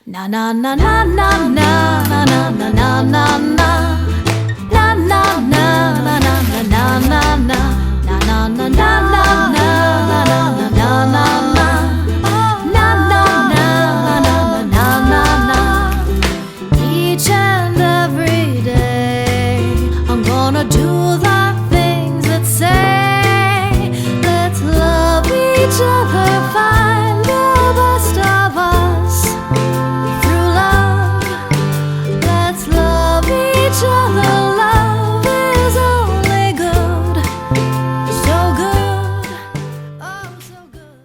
Na na na na na na na na na na na na. Na na na na na na na na na. Na na na na na na na na na na. Each and every day I'm gonna do the things that say let's love each other, find the best of us through love. Let's love each other, love is only good, so good, oh so good.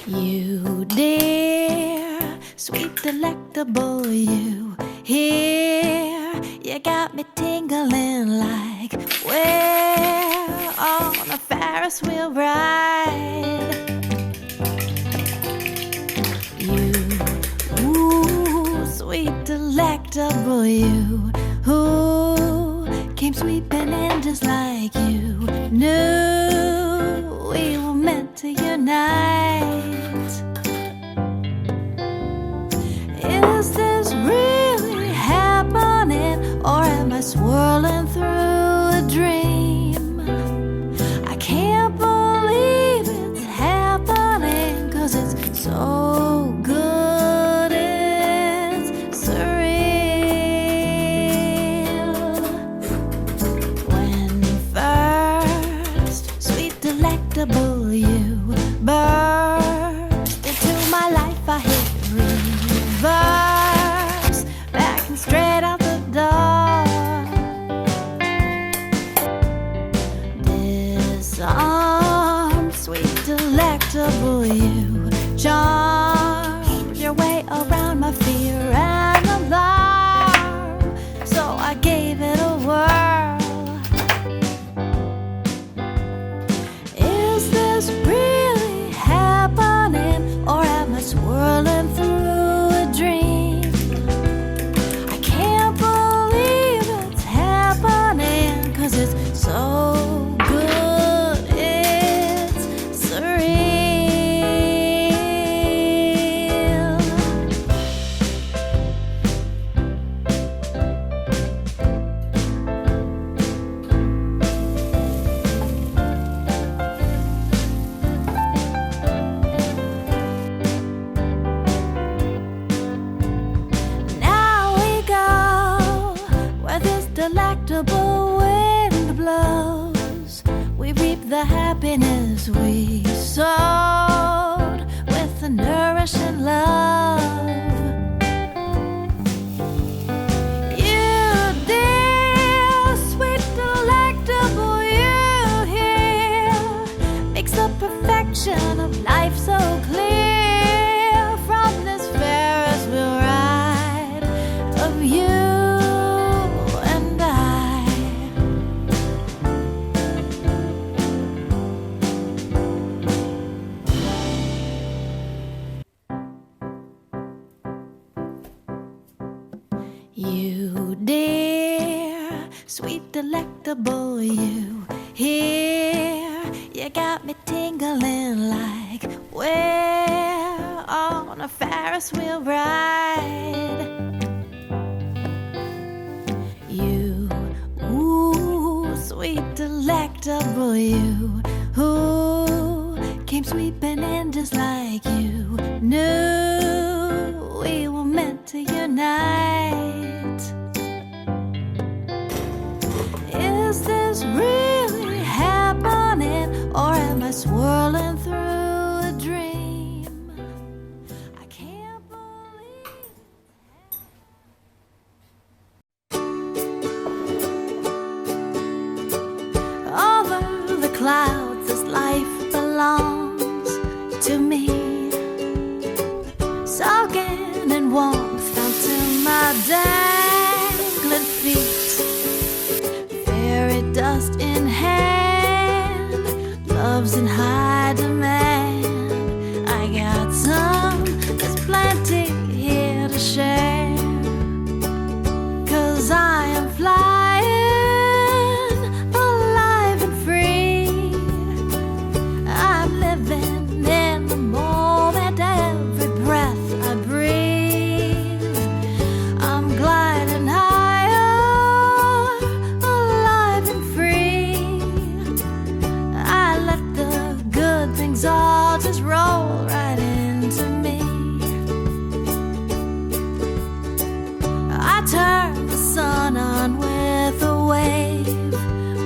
You dear, sweet delectable you, here you got me tingling like we're on a Ferris wheel ride. You, ooh, sweet delectable you, who came sweeping in just like you knew we were meant to unite. Is this really happening, or am I swirling through a dream? I can't believe it's happening, 'cause it's so good, it's surreal. When first sweet delectable you burst into my life, I hit reverse, backing straight out the door. Disarmed, sweet delectable you, charmed your way around my fear and alarm, so I gave it a whirl. Is this really happening, or am I swirling through a dream? I can't believe it's happening, 'cause it's so good, it's surreal. Now we go where this delectable wind blows. We reap the happiness we sowed with the nourishing love. You dear, sweet delectable you here, makes the perfection of life so clear from this Ferris wheel ride of you and I. You dear, sweet delectable you, here you got me tingling like we're on a Ferris wheel ride. You, ooh, sweet delectable you, who came sweeping in just like you knew we were meant to unite. Is this really happening, or am I swirling through a dream? I can't believe over the clouds this life belongs to me, soaking in warmth down to my dangling feet, fairy dust in hand, love's in high demand. I got some, there's plenty here to share, 'cause I am flying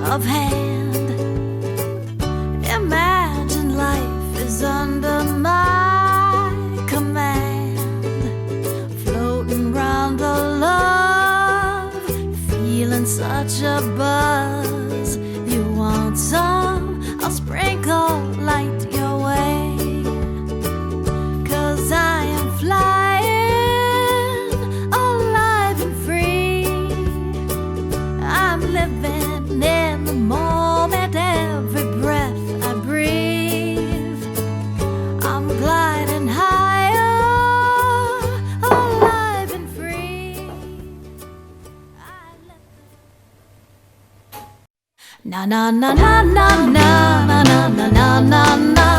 of hand. Imagine life is under my command, floating round the love, feeling such a buzz. You want some? I'll sprinkle light your way, 'cause I am flying, alive and free. I'm living in the moment, every breath I breathe. I'm gliding higher, alive and free. Na na na na na na na na na na na.